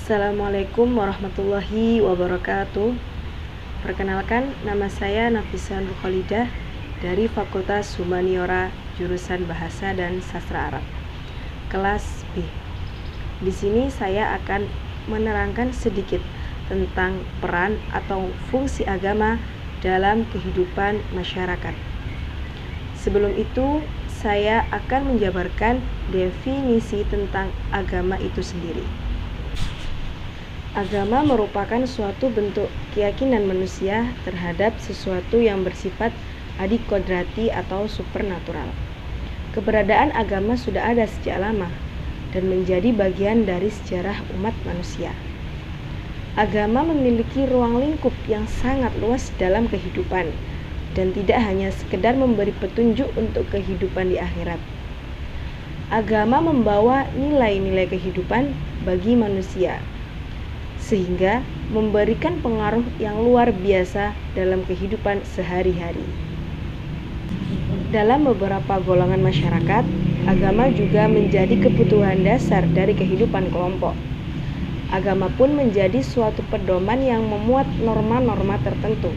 Assalamualaikum warahmatullahi wabarakatuh. Perkenalkan, nama saya Nafisa Nur Khalidah dari Fakultas Humaniora jurusan Bahasa dan Sastra Arab, kelas B. Di sini saya akan menerangkan sedikit tentang peran atau fungsi agama dalam kehidupan masyarakat. Sebelum itu, saya akan menjabarkan definisi tentang agama itu sendiri. Agama merupakan suatu bentuk keyakinan manusia terhadap sesuatu yang bersifat adikodrati atau supernatural. Keberadaan agama sudah ada sejak lama dan menjadi bagian dari sejarah umat manusia. Agama memiliki ruang lingkup yang sangat luas dalam kehidupan dan tidak hanya sekedar memberi petunjuk untuk kehidupan di akhirat. Agama membawa nilai-nilai kehidupan bagi manusia, sehingga memberikan pengaruh yang luar biasa dalam kehidupan sehari-hari. Dalam beberapa golongan masyarakat, agama juga menjadi kebutuhan dasar dari kehidupan kelompok. Agama pun menjadi suatu pedoman yang memuat norma-norma tertentu.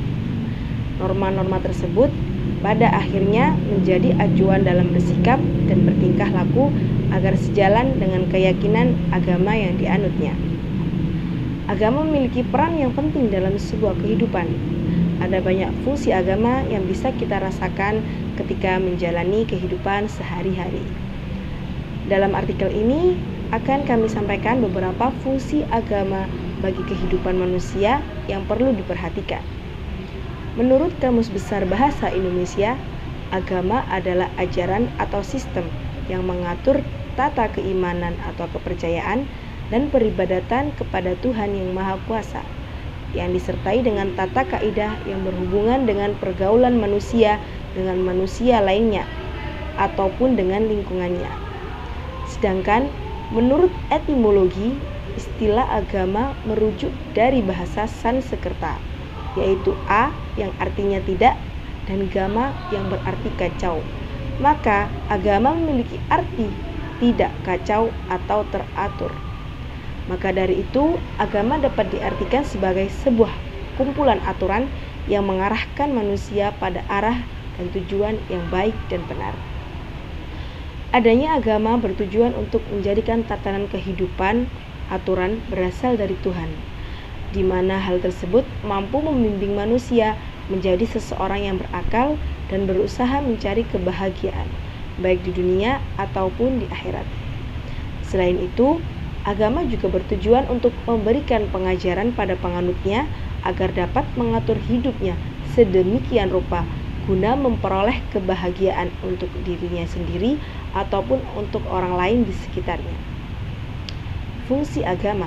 Norma-norma tersebut pada akhirnya menjadi acuan dalam bersikap dan bertingkah laku agar sejalan dengan keyakinan agama yang dianutnya. Agama memiliki peran yang penting dalam sebuah kehidupan. Ada banyak fungsi agama yang bisa kita rasakan ketika menjalani kehidupan sehari-hari. Dalam artikel ini akan kami sampaikan beberapa fungsi agama bagi kehidupan manusia yang perlu diperhatikan. Menurut Kamus Besar Bahasa Indonesia, agama adalah ajaran atau sistem yang mengatur tata keimanan atau kepercayaan dan peribadatan kepada Tuhan yang Maha Kuasa, yang disertai dengan tata kaidah yang berhubungan dengan pergaulan manusia dengan manusia lainnya ataupun dengan lingkungannya. Sedangkan menurut etimologi, istilah agama merujuk dari bahasa Sanskerta, yaitu a yang artinya tidak dan gama yang berarti kacau. Maka agama memiliki arti tidak kacau atau teratur. Maka dari itu, agama dapat diartikan sebagai sebuah kumpulan aturan yang mengarahkan manusia pada arah dan tujuan yang baik dan benar. Adanya agama bertujuan untuk menjadikan tatanan kehidupan aturan berasal dari Tuhan, di mana hal tersebut mampu membimbing manusia menjadi seseorang yang berakal dan berusaha mencari kebahagiaan, baik di dunia ataupun di akhirat. Selain itu, agama juga bertujuan untuk memberikan pengajaran pada penganutnya agar dapat mengatur hidupnya sedemikian rupa guna memperoleh kebahagiaan untuk dirinya sendiri ataupun untuk orang lain di sekitarnya. Fungsi agama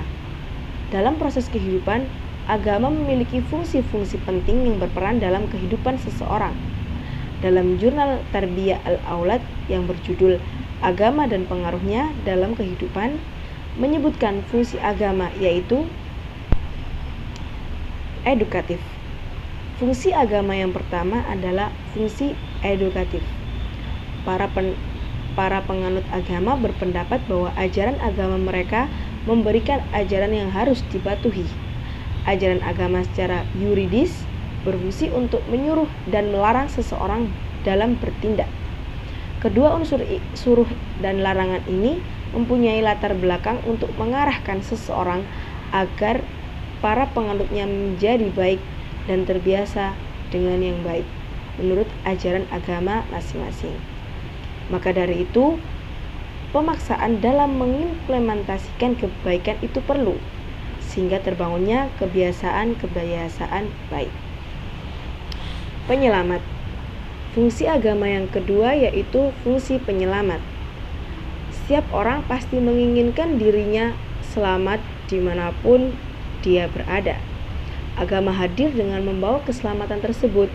dalam proses kehidupan, agama memiliki fungsi-fungsi penting yang berperan dalam kehidupan seseorang. Dalam jurnal Tarbiyah Al-Aulad yang berjudul Agama dan Pengaruhnya dalam Kehidupan, menyebutkan fungsi agama yaitu edukatif. Fungsi agama yang pertama adalah fungsi edukatif. Para penganut agama berpendapat bahwa ajaran agama mereka memberikan ajaran yang harus dipatuhi. Ajaran agama secara yuridis berfungsi untuk menyuruh dan melarang seseorang dalam bertindak. Kedua unsur suruh dan larangan ini mempunyai latar belakang untuk mengarahkan seseorang agar para penganutnya menjadi baik dan terbiasa dengan yang baik menurut ajaran agama masing-masing. Maka dari itu, pemaksaan dalam mengimplementasikan kebaikan itu perlu, sehingga terbangunnya kebiasaan-kebiasaan baik. Penyelamat. Fungsi agama yang kedua yaitu fungsi penyelamat. Setiap orang pasti menginginkan dirinya selamat dimanapun dia berada. Agama hadir dengan membawa keselamatan tersebut.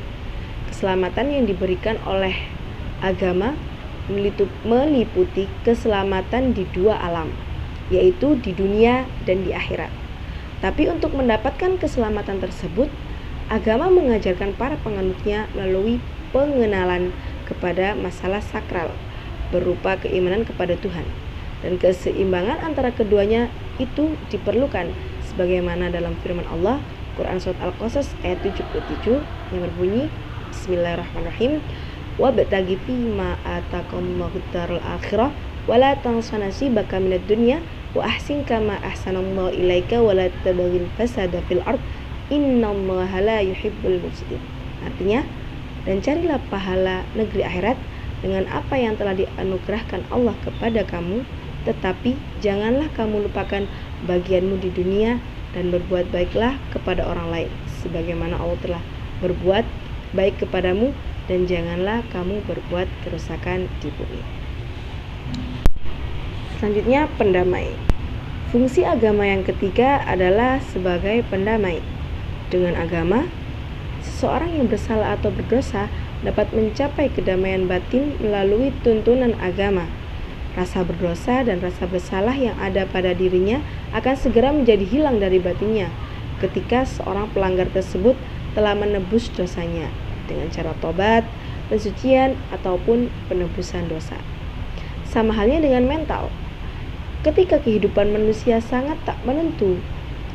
Keselamatan yang diberikan oleh agama meliputi keselamatan di dua alam, yaitu di dunia dan di akhirat. Tapi untuk mendapatkan keselamatan tersebut, agama mengajarkan para penganutnya melalui pengenalan kepada masalah sakral, berupa keimanan kepada Tuhan. dan keseimbangan antara keduanya itu diperlukan, sebagaimana dalam firman Allah Quran Surat Al-Qasas ayat 77 yang berbunyi, Bismillahirrahmanirrahim, wabtaghi fima ataqallahu darul akhirah wala tansa nasibaka minad dunya wa ahsin kama ahsanallahu ilaika wala tabghil fasada fil ard innallaha la yuhibbul mufsidin. Artinya, dan carilah pahala negeri akhirat dengan apa yang telah dianugerahkan Allah kepada kamu, tetapi janganlah kamu lupakan bagianmu di dunia dan berbuat baiklah kepada orang lain sebagaimana Allah telah berbuat baik kepadamu, dan janganlah kamu berbuat kerusakan di bumi. Selanjutnya, pendamai. Fungsi agama yang ketiga adalah sebagai pendamai. Dengan agama, seseorang yang bersalah atau berdosa dapat mencapai kedamaian batin melalui tuntunan agama. Rasa berdosa dan rasa bersalah yang ada pada dirinya akan segera menjadi hilang dari batinnya ketika seorang pelanggar tersebut telah menebus dosanya dengan cara tobat, pensucian, ataupun penebusan dosa. Sama halnya dengan mental. Ketika kehidupan manusia sangat tak menentu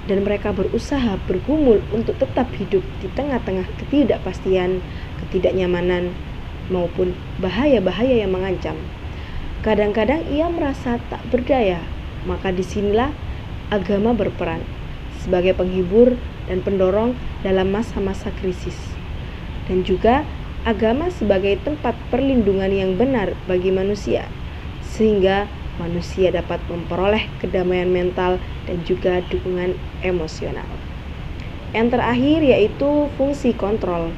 dan mereka berusaha bergumul untuk tetap hidup di tengah-tengah ketidakpastian, ketidaknyamanan, maupun bahaya-bahaya yang mengancam, kadang-kadang ia merasa tak berdaya. Maka disinilah agama berperan sebagai penghibur dan pendorong dalam masa-masa krisis. Dan juga agama sebagai tempat perlindungan yang benar bagi manusia, sehingga manusia dapat memperoleh kedamaian mental dan juga dukungan emosional. Yang terakhir yaitu fungsi kontrol.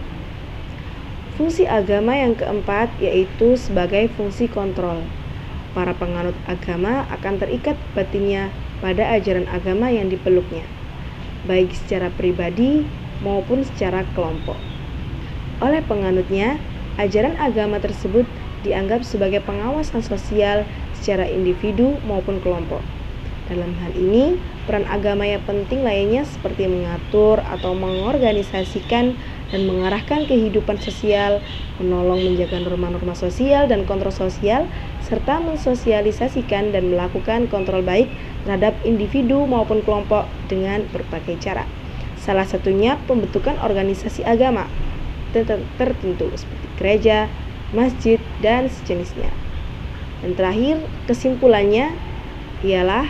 Fungsi agama yang keempat yaitu sebagai fungsi kontrol. Para penganut agama akan terikat batinnya pada ajaran agama yang dipeluknya, baik secara pribadi maupun secara kelompok. Oleh penganutnya, ajaran agama tersebut dianggap sebagai pengawasan sosial secara individu maupun kelompok. Dalam hal ini, peran agama yang penting lainnya seperti mengatur atau mengorganisasikan dan mengarahkan kehidupan sosial, menolong menjaga norma-norma sosial dan kontrol sosial, serta mensosialisasikan dan melakukan kontrol baik terhadap individu maupun kelompok dengan berbagai cara. Salah satunya pembentukan organisasi agama tertentu seperti gereja, masjid, dan sejenisnya. Dan terakhir, kesimpulannya ialah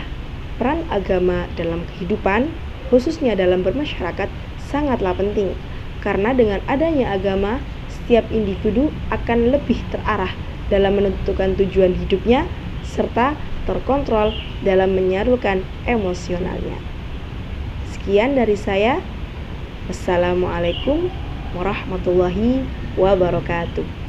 peran agama dalam kehidupan, khususnya dalam bermasyarakat, sangatlah penting. Karena dengan adanya agama, setiap individu akan lebih terarah dalam menentukan tujuan hidupnya, serta terkontrol dalam menyalurkan emosionalnya. Sekian dari saya. Wassalamualaikum warahmatullahi wabarakatuh.